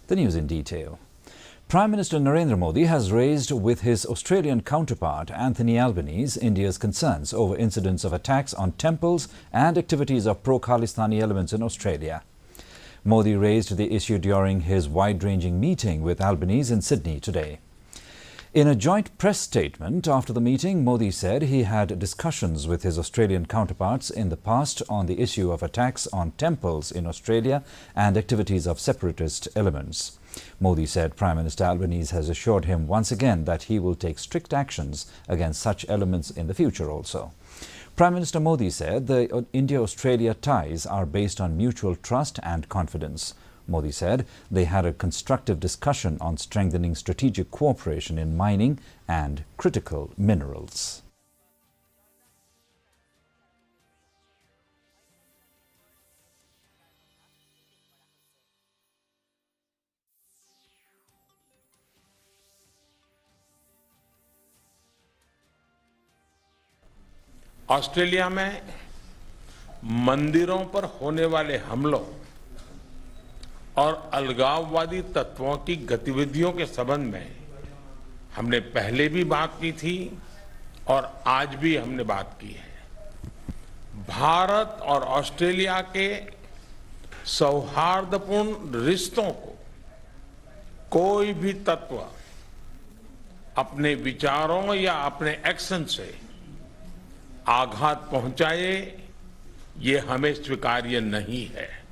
The news in detail. Prime Minister Narendra Modi has raised with his Australian counterpart Anthony Albanese India's concerns over incidents of attacks on temples and activities of pro-Khalistani elements in Australia. Modi raised the issue during his wide-ranging meeting with Albanese in Sydney today. In a joint press statement after the meeting, Modi said he had discussions with his Australian counterparts in the past on the issue of attacks on temples in Australia and activities of separatist elements. Modi said Prime Minister Albanese has assured him once again that he will take strict actions against such elements in the future also. Prime Minister Modi said the India-Australia ties are based on mutual trust and confidence. Modi said they had a constructive discussion on strengthening strategic cooperation in mining and critical minerals. Australia में मंदिरों पर होने वाले हमलों और अलगाववादी तत्वों की गतिविधियों के संबंध में हमने पहले भी बात की थी और आज भी हमने बात की है। भारत और ऑस्ट्रेलिया के सौहार्दपूर्ण रिश्तों को कोई भी तत्व अपने विचारों या अपने एक्शन से आघात पहुंचाए, ये हमें स्वीकार्य नहीं है।